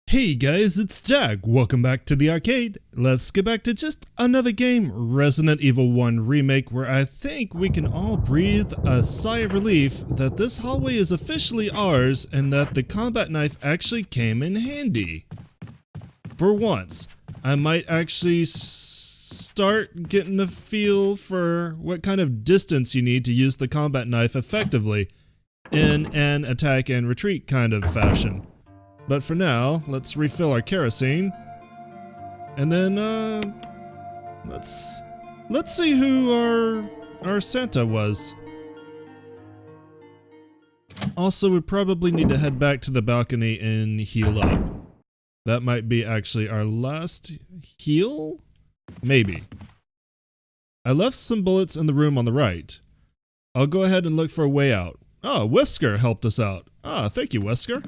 Hey guys, it's Jag. Welcome back to the arcade. Let's get back to just another game, Resident Evil 1 Remake, where I think we can all breathe a sigh of relief that this hallway is officially ours and that the combat knife actually came in handy. For once, I might actually start getting a feel for what kind of distance you need to use the combat knife effectively in an attack and retreat kind of fashion. But for now, let's refill our kerosene, and then let's see who our Santa was. Also, we probably need to head back to the balcony and heal up. That might be actually our last heal? Maybe. I left some bullets in the room on the right. I'll go ahead and look for a way out. Oh, Whisker helped us out. Ah, thank you, Whisker.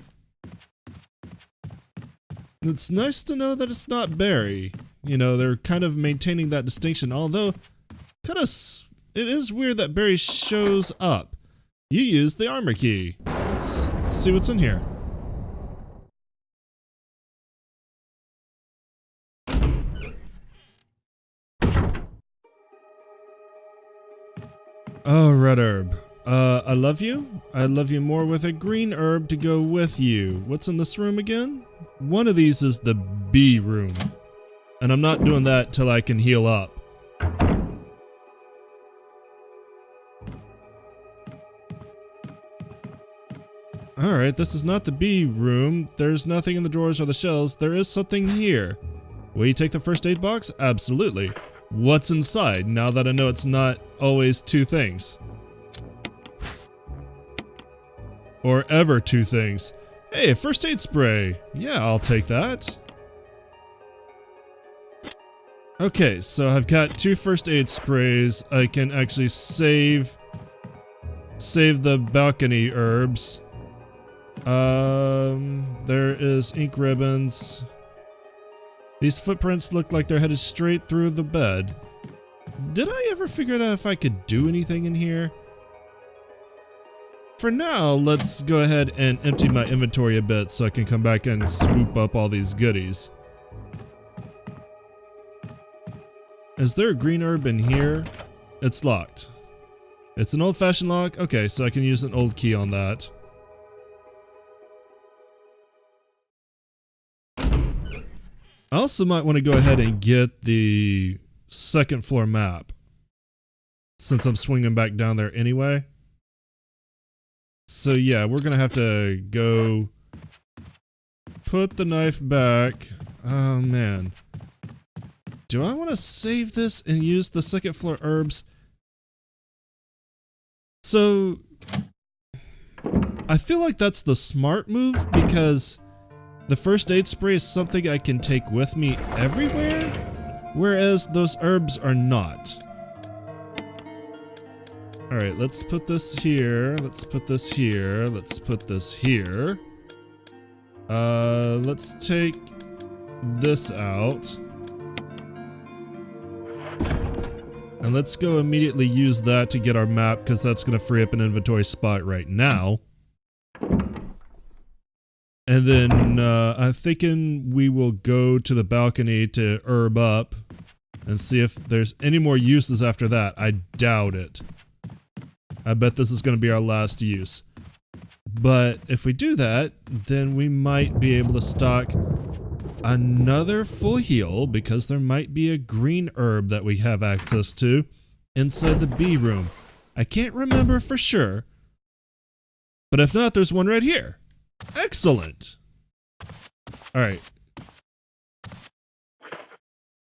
It's nice to know that it's not Barry. You know, they're kind of maintaining that distinction, although it is weird that Barry shows up. You used the armor key. Let's see what's in here. Oh, red herb. I love you. I love you more with a green herb to go with you. What's in this room again? One of these is the B room. And I'm not doing that till I can heal up. Alright, this is not the B room. There's nothing in the drawers or the shelves. There is something here. Will you take the first aid box? Absolutely. What's inside, now that I know it's not always two things? Or ever two things. Hey, first aid spray. Yeah, I'll take that. Okay, so I've got two first aid sprays. I can actually save the balcony herbs. There is ink ribbons. These footprints look like they're headed straight through the bed. Did I ever figure out if I could do anything in here? For now, let's go ahead and empty my inventory a bit so I can come back and swoop up all these goodies. Is there a green herb in here? It's locked. It's an old-fashioned lock? Okay, so I can use an old key on that. I also might want to go ahead and get the second floor map, since I'm swinging back down there anyway. So yeah, we're gonna have to go put the knife back. Oh man. Do I want to save this and use the second floor herbs? So I feel like that's the smart move because the first aid spray is something I can take with me everywhere, whereas those herbs are not. Alright, let's put this here, let's put this here, let's put this here. Let's take this out. And let's go immediately use that to get our map, because that's going to free up an inventory spot right now. And then, I'm thinking we will go to the balcony to herb up and see if there's any more uses after that. I doubt it. I bet this is going to be our last use. But if we do that, then we might be able to stock another full heal, because there might be a green herb that we have access to inside the B room. I can't remember for sure, but if not, there's one right here. Excellent! Alright.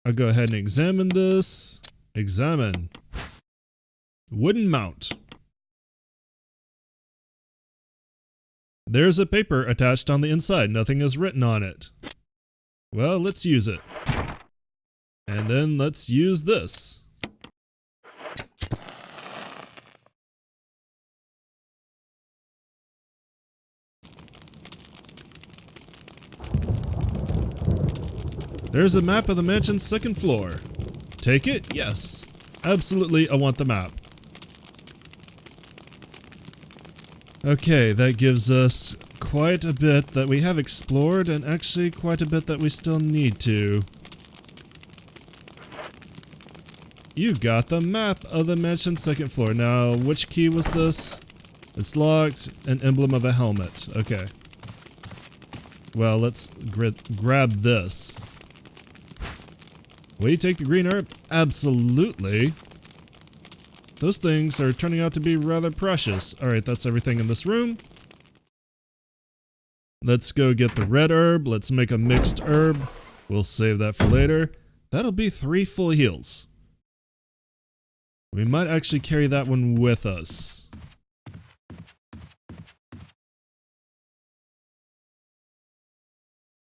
I'll go ahead and examine this. Examine. Wooden mount. There's a paper attached on the inside. Nothing is written on it. Well, let's use it. And then let's use this. There's a map of the mansion's second floor. Take it? Yes. Absolutely, I want the map. Okay, that gives us quite a bit that we have explored, and actually quite a bit that we still need to. You got the map of the mansion's second floor. Now, which key was this? It's locked. An emblem of a helmet. Okay. Well, let's grab this. Will you take the green herb? Absolutely. Those things are turning out to be rather precious. Alright, that's everything in this room. Let's go get the red herb. Let's make a mixed herb. We'll save that for later. That'll be 3 full heals. We might actually carry that one with us.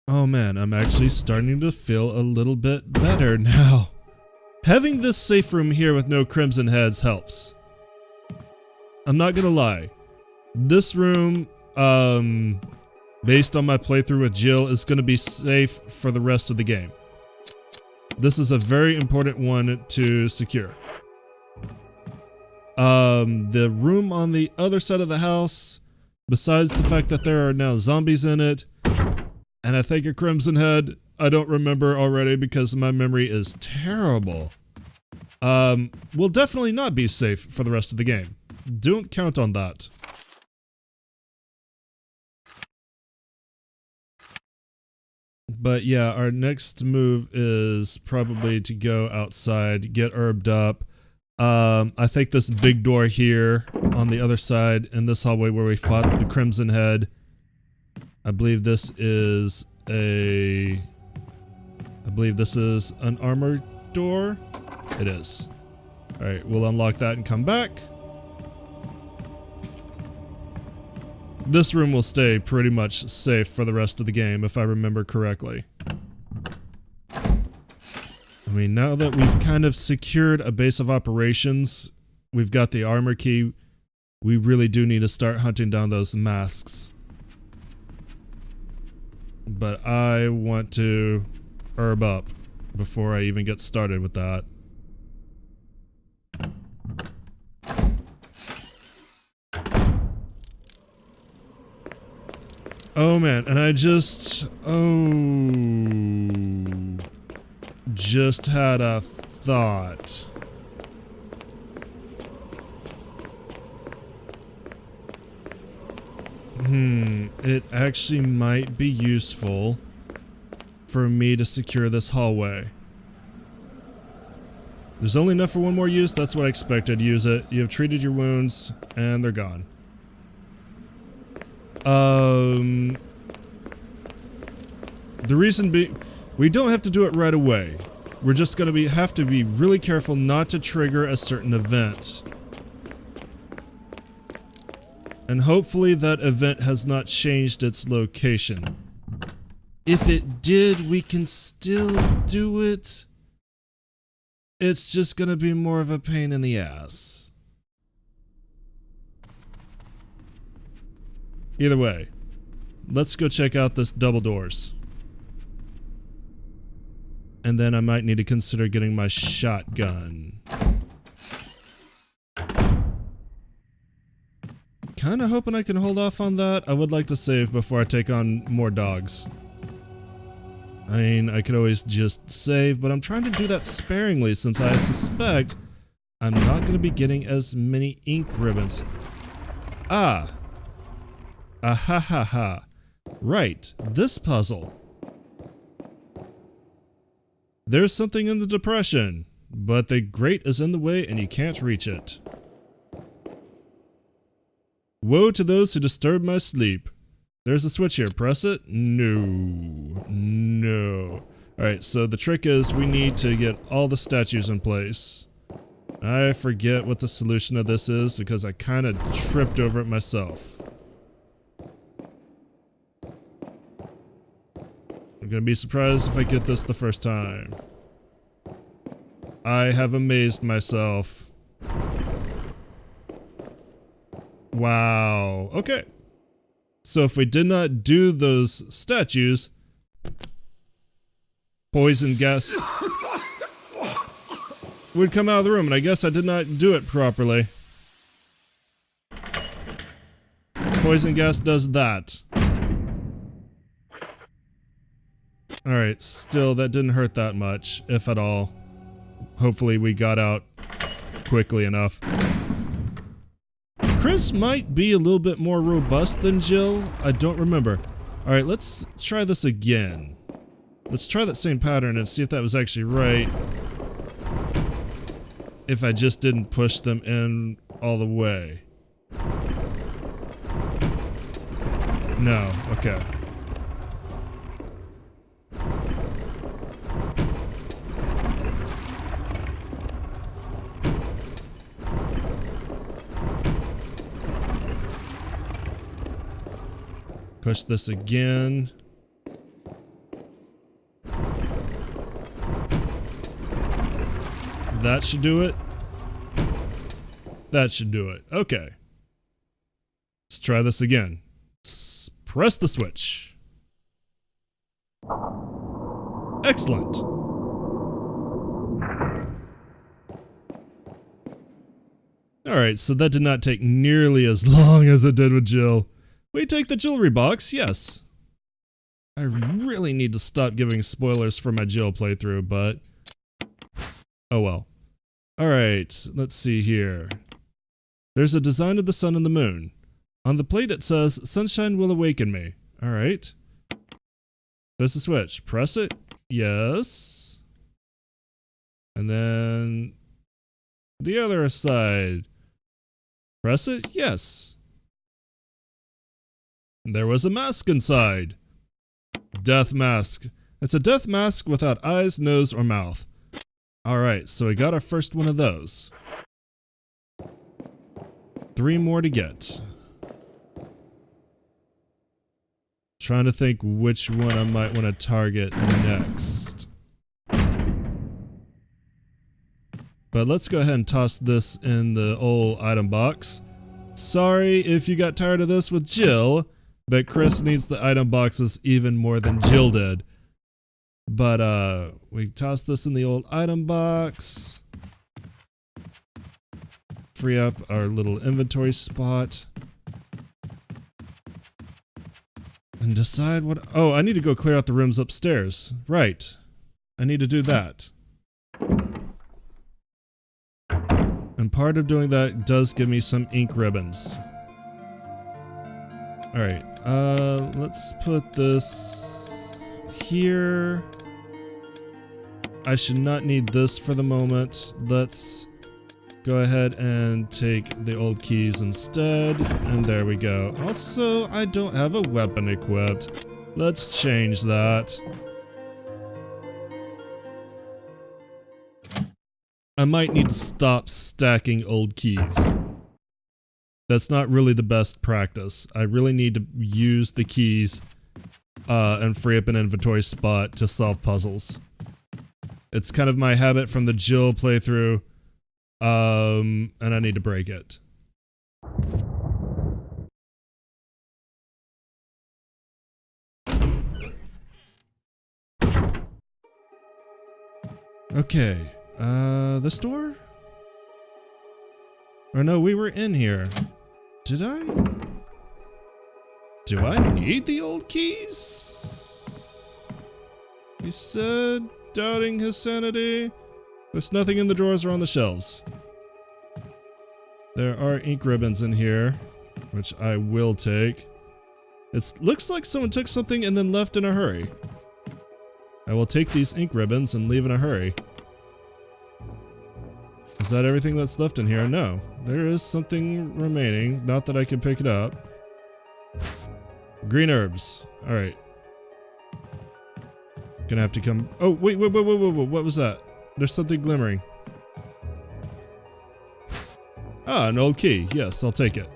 Oh man, I'm actually starting to feel a little bit better now. Having this safe room here with no crimson heads helps. I'm not gonna lie. This room, based on my playthrough with Jill, is gonna be safe for the rest of the game. This is a very important one to secure. The room on the other side of the house, besides the fact that there are now zombies in it, and I think a crimson head, I don't remember already because my memory is terrible, will definitely not be safe for the rest of the game. Don't count on that. But yeah, our next move is probably to go outside, get herbed up. I think this big door here on the other side in this hallway where we fought the Crimson Head, I believe this is an armored door. It is. Alright, we'll unlock that and come back. This room will stay pretty much safe for the rest of the game, if I remember correctly. I mean, now that we've kind of secured a base of operations, we've got the armor key, we really do need to start hunting down those masks. But I want to herb up before I even get started with that. Oh man, and I just had a thought. It actually might be useful for me to secure this hallway. There's only enough for one more use, that's what I expected. Use it. You have treated your wounds, and they're gone. The reason being, we don't have to do it right away. We're just gonna have to be really careful not to trigger a certain event. And hopefully that event has not changed its location. If it did, we can still do it. It's just gonna be more of a pain in the ass. Either way, let's go check out this double doors. And then I might need to consider getting my shotgun. Kinda hoping I can hold off on that. I would like to save before I take on more dogs. I mean, I could always just save, but I'm trying to do that sparingly since I suspect I'm not going to be getting as many ink ribbons. Ah ha ha ha. Right, this puzzle. There's something in the depression, but the grate is in the way and you can't reach it. Woe to those who disturb my sleep. There's a switch here. Press it? No. No. Alright, so the trick is we need to get all the statues in place. I forget what the solution of this is because I kind of tripped over it myself. I'm gonna be surprised if I get this the first time. I have amazed myself. Wow. Okay. So if we did not do those statues, poison gas would come out of the room, and I guess I did not do it properly. Poison gas does that. Alright, still, that didn't hurt that much, if at all. Hopefully we got out quickly enough. Chris might be a little bit more robust than Jill. I don't remember. Alright, let's try this again. Let's try that same pattern and see if that was actually right. If I just didn't push them in all the way. No, okay. Push this again. That should do it. That should do it. Okay. Let's try this again. Press the switch. Excellent. Alright, so that did not take nearly as long as it did with Jill. We take the jewelry box, yes. I really need to stop giving spoilers for my Jill playthrough, but oh well. Alright, let's see here. There's a design of the sun and the moon. On the plate it says, "Sunshine will awaken me." Alright. There's the switch. Press it. Yes. And then the other side. Press it. Yes. There was a mask inside. Death mask. It's a death mask without eyes, nose, or mouth. Alright, so we got our first one of those. 3 more to get. Trying to think which one I might want to target next. But let's go ahead and toss this in the old item box. Sorry if you got tired of this with Jill, but Chris needs the item boxes even more than Jill did. But we toss this in the old item box. Free up our little inventory spot. And decide what... Oh, I need to go clear out the rooms upstairs. Right. I need to do that. And part of doing that does give me some ink ribbons. Alright, let's put this here. I should not need this for the moment. Let's go ahead and take the old keys instead. And there we go. Also, I don't have a weapon equipped. Let's change that. I might need to stop stacking old keys. That's not really the best practice. I really need to use the keys and free up an inventory spot to solve puzzles. It's kind of my habit from the Jill playthrough, and I need to break it. Okay, this door? Or no, we were in here. Did I? Do I need the old keys? He said, doubting his sanity. There's nothing in the drawers or on the shelves. There are ink ribbons in here, which I will take. It looks like someone took something and then left in a hurry. I will take these ink ribbons and leave in a hurry. Is that everything that's left in here? No. There is something remaining. Not that I can pick it up. Green herbs. Alright. Gonna have to come... Oh, wait. What was that? There's something glimmering. Ah, an old key. Yes, I'll take it.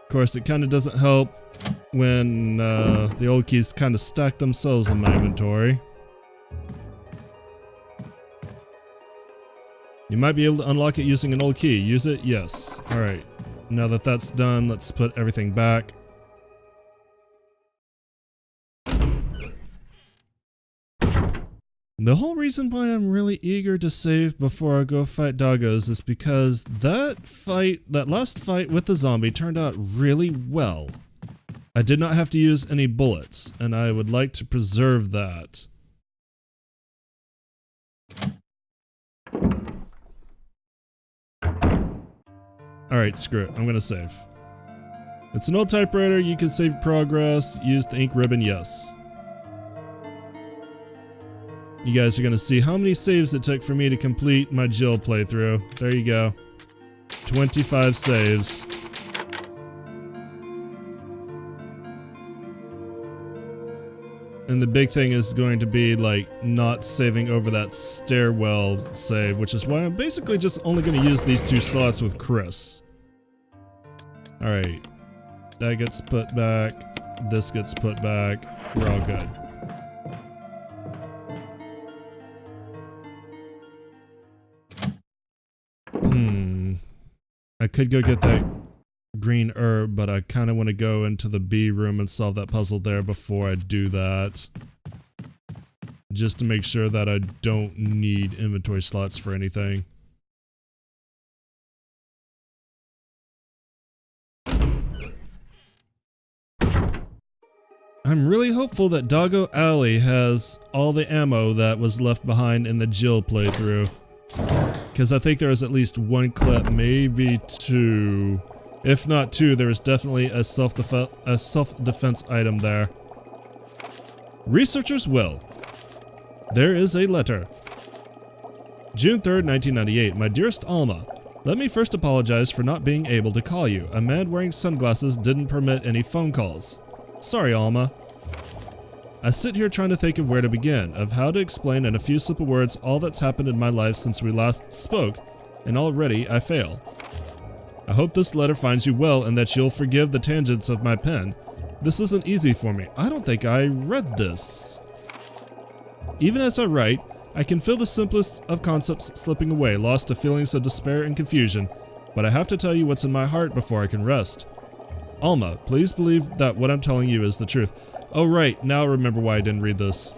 Of course, it kind of doesn't help when the old keys kind of stack themselves in my inventory. You might be able to unlock it using an old key. Use it? Yes. Alright. Now that that's done, let's put everything back. The whole reason why I'm really eager to save before I go fight doggos is because that last fight with the zombie turned out really well. I did not have to use any bullets, and I would like to preserve that. Alright, screw it. I'm gonna save. It's an old typewriter. You can save progress. Use the ink ribbon, yes. You guys are gonna see how many saves it took for me to complete my Jill playthrough. There you go. 25 saves. And the big thing is going to be like not saving over that stairwell save, which is why I'm basically just only going to use these 2 slots with Chris. Alright. That gets put back. This gets put back. We're all good. I could go get that green herb, but I kind of want to go into the B room and solve that puzzle there before I do that. Just to make sure that I don't need inventory slots for anything. I'm really hopeful that Doggo Alley has all the ammo that was left behind in the Jill playthrough. Because I think there is at least 1 clip, maybe 2. If not 2, there is definitely a self-defense item there. Researcher's Will. There is a letter. June 3rd, 1998. My dearest Alma, let me first apologize for not being able to call you. A man wearing sunglasses didn't permit any phone calls. Sorry, Alma. I sit here trying to think of where to begin, of how to explain in a few simple words all that's happened in my life since we last spoke, and already I fail. I hope this letter finds you well and that you'll forgive the tangents of my pen. This isn't easy for me. I don't think I read this. Even as I write, I can feel the simplest of concepts slipping away, lost to feelings of despair and confusion, but I have to tell you what's in my heart before I can rest. Alma, please believe that what I'm telling you is the truth. Oh right, now I remember why I didn't read this.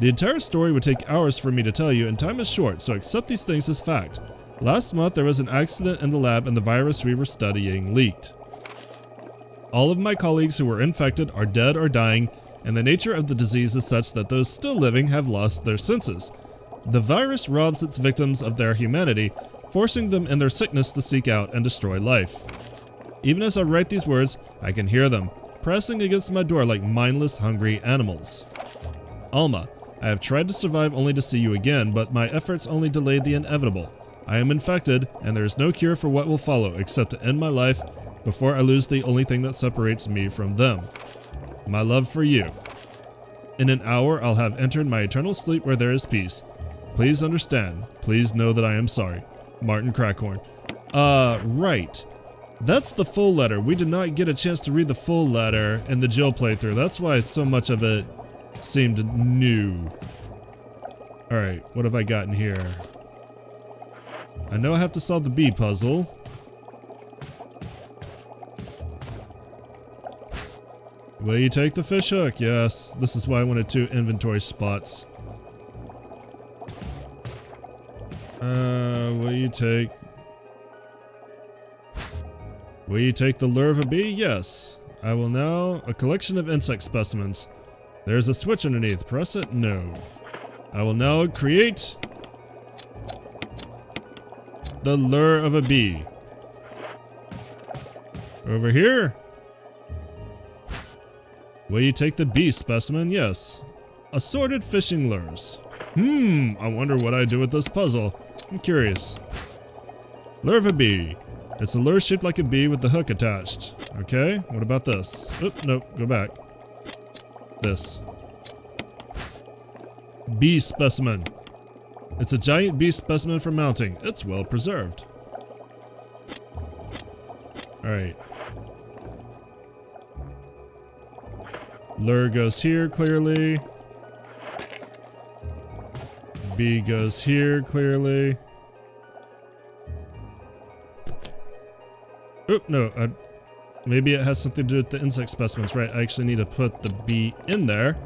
The entire story would take hours for me to tell you, and time is short, so accept these things as fact. Last month there was an accident in the lab and the virus we were studying leaked. All of my colleagues who were infected are dead or dying, and the nature of the disease is such that those still living have lost their senses. The virus robs its victims of their humanity, forcing them in their sickness to seek out and destroy life. Even as I write these words, I can hear them, pressing against my door like mindless, hungry animals. Alma, I have tried to survive only to see you again, but my efforts only delayed the inevitable. I am infected, and there is no cure for what will follow except to end my life before I lose the only thing that separates me from them. My love for you. In an hour, I'll have entered my eternal sleep where there is peace. Please understand. Please know that I am sorry. Martin Crackhorn. Right. That's the full letter. We did not get a chance to read the full letter in the Jill playthrough. That's why so much of it seemed new. Alright, what have I got in here? I know I have to solve the bee puzzle. Will you take the fish hook? Yes. This is why I wanted 2 inventory spots. Will you take... Will you take the lure of a bee? Yes. I will now... A collection of insect specimens. There's a switch underneath. Press it? No. I will now create... the lure of a bee. Over here. Will you take the bee specimen? Yes. Assorted fishing lures. I wonder what I do with this puzzle. I'm curious. Lure of a bee. It's a lure shaped like a bee with the hook attached. Okay, what about this? Oop, nope, go back. This. Bee specimen. It's a giant bee specimen for mounting. It's well preserved. Alright. Lure goes here, clearly. Bee goes here, clearly. Oop, no. Maybe it has something to do with the insect specimens, right? I actually need to put the bee in there.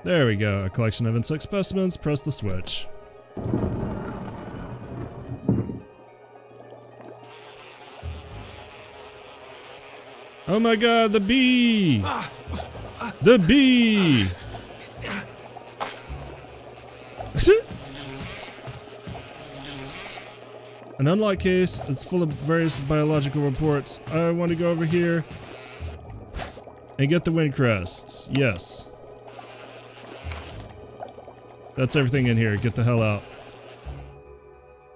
There we go. A collection of insect specimens. Press the switch. Oh my god, the bee! The bee! An unlock case. It's full of various biological reports. I want to go over here and get the Wind Crest. Yes. That's everything in here. Get the hell out.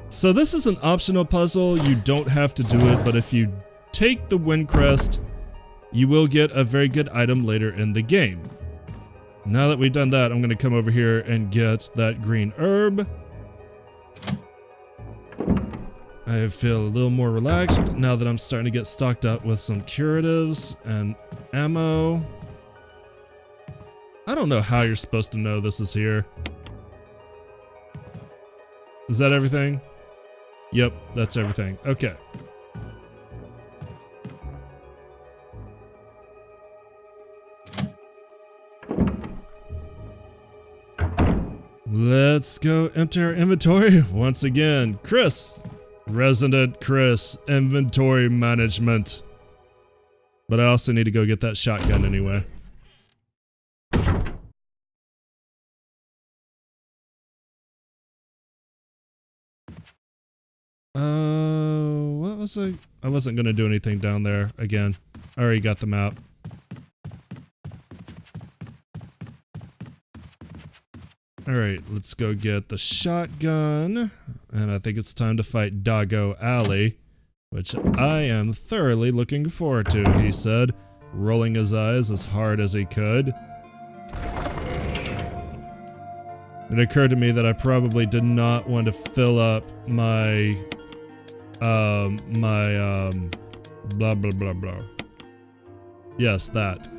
So this is an optional puzzle. You don't have to do it, but if you take the Wind Crest, you will get a very good item later in the game. Now that we've done that, I'm going to come over here and get that green herb. I feel a little more relaxed now that I'm starting to get stocked up with some curatives and ammo. I don't know how you're supposed to know this is here. Is that everything? Yep, that's everything. Okay. Let's go empty our inventory once again. Chris, Resident Chris, inventory management. But I also need to go get that shotgun anyway. What was I wasn't gonna do anything down there again. I already got the map. Alright, let's go get the shotgun. And I think it's time to fight Doggo Alley, which I am thoroughly looking forward to, he said, rolling his eyes as hard as he could. It occurred to me that I probably did not want to fill up my blah blah blah blah. Yes, that.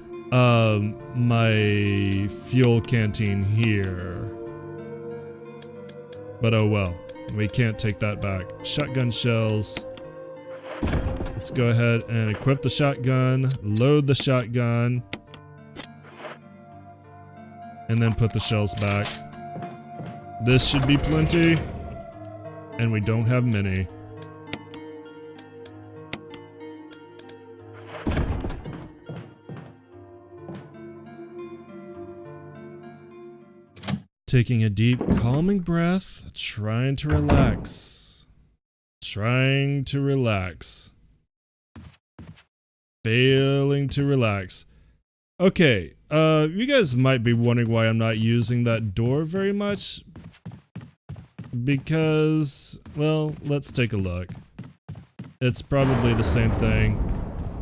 My fuel canteen here. But oh well, we can't take that back. Shotgun shells. Let's go ahead and equip the shotgun, load the shotgun, and then put the shells back. This should be plenty, and we don't have many. Taking a deep, calming breath, trying to relax. Trying to relax. Failing to relax. Okay, you guys might be wondering why I'm not using that door very much. Because, well, let's take a look. It's probably the same thing.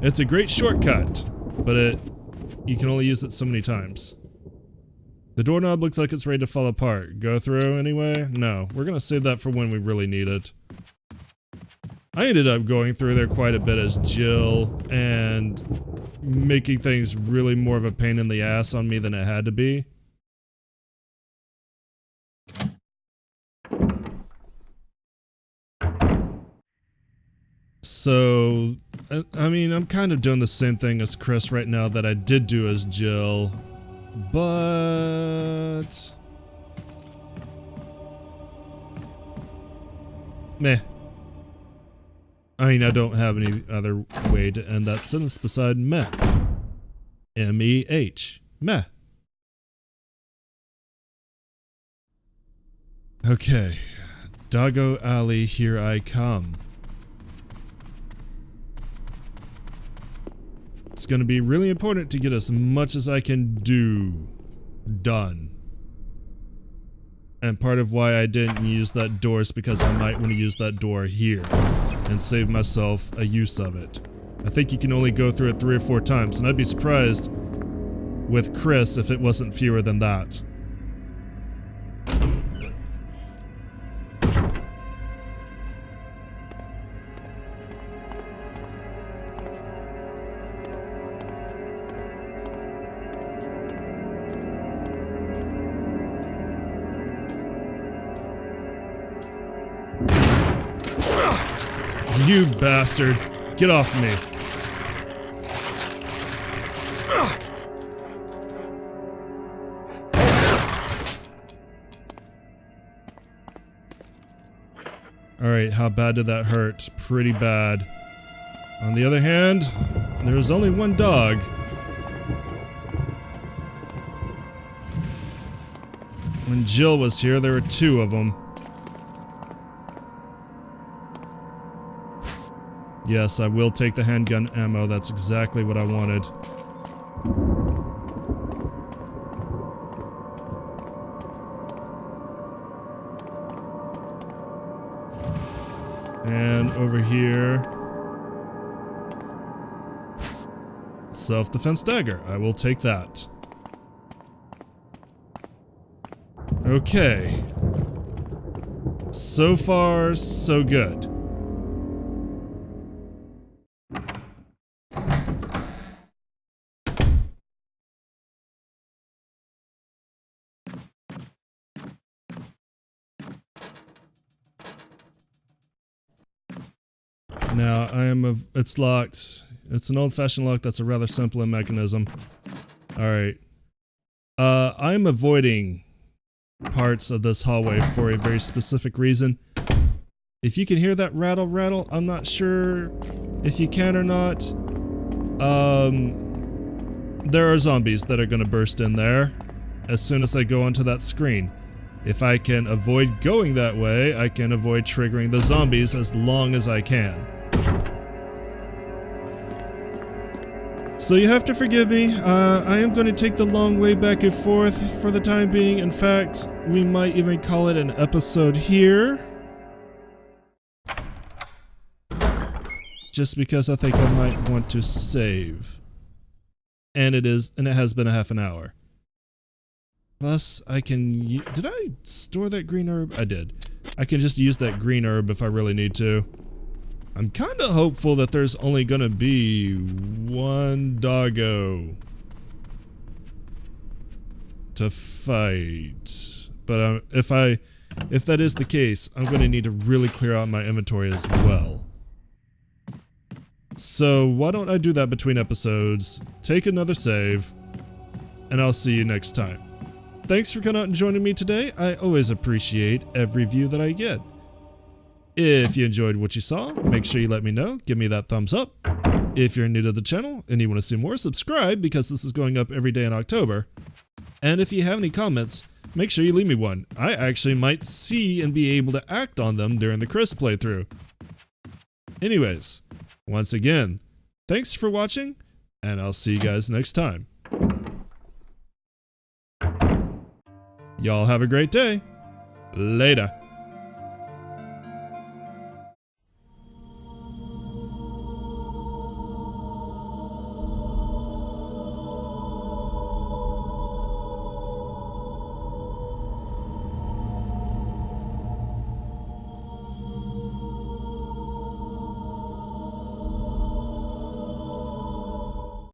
It's a great shortcut, but you can only use it so many times. The doorknob looks like it's ready to fall apart. Go through anyway? No, we're gonna save that for when we really need it. I ended up going through there quite a bit as Jill and making things really more of a pain in the ass on me than it had to be. So, I mean, I'm kind of doing the same thing as Chris right now that I did do as Jill. But meh. I mean, I don't have any other way to end that sentence beside meh. M-E-H. Meh. Okay. Doggo Alley, here I come. It's going to be really important to get as much as I can do done. And part of why I didn't use that door is because I might want to use that door here and save myself a use of it. I think you can only go through it 3 or 4 times, and I'd be surprised with Chris if it wasn't fewer than that. You bastard! Get off me! Alright, how bad did that hurt? Pretty bad. On the other hand, there's only one dog. When Jill was here, there were 2 of them. Yes, I will take the handgun ammo. That's exactly what I wanted. And over here... self-defense dagger. I will take that. Okay. So far, so good. Now, it's locked. It's an old-fashioned lock that's a rather simple mechanism. Alright. I'm avoiding parts of this hallway for a very specific reason. If you can hear that rattle, I'm not sure if you can or not. There are zombies that are gonna burst in there as soon as I go onto that screen. If I can avoid going that way, I can avoid triggering the zombies as long as I can. So you have to forgive me, I am going to take the long way back and forth for the time being. In fact, we might even call it an episode here. Just because I think I might want to save. And it has been a half an hour. Plus, I can did I store that green herb? I did. I can just use that green herb if I really need to. I'm kinda hopeful that there's only gonna be one doggo to fight. But if that is the case, I'm gonna need to really clear out my inventory as well. So why don't I do that between episodes, take another save, and I'll see you next time. Thanks for coming out and joining me today. I always appreciate every view that I get. If you enjoyed what you saw, make sure you let me know. Give me that thumbs up. If you're new to the channel and you want to see more, subscribe because this is going up every day in October. And if you have any comments, make sure you leave me one. I actually might see and be able to act on them during the Chris playthrough. Anyways, once again, thanks for watching, and I'll see you guys next time. Y'all have a great day. Later.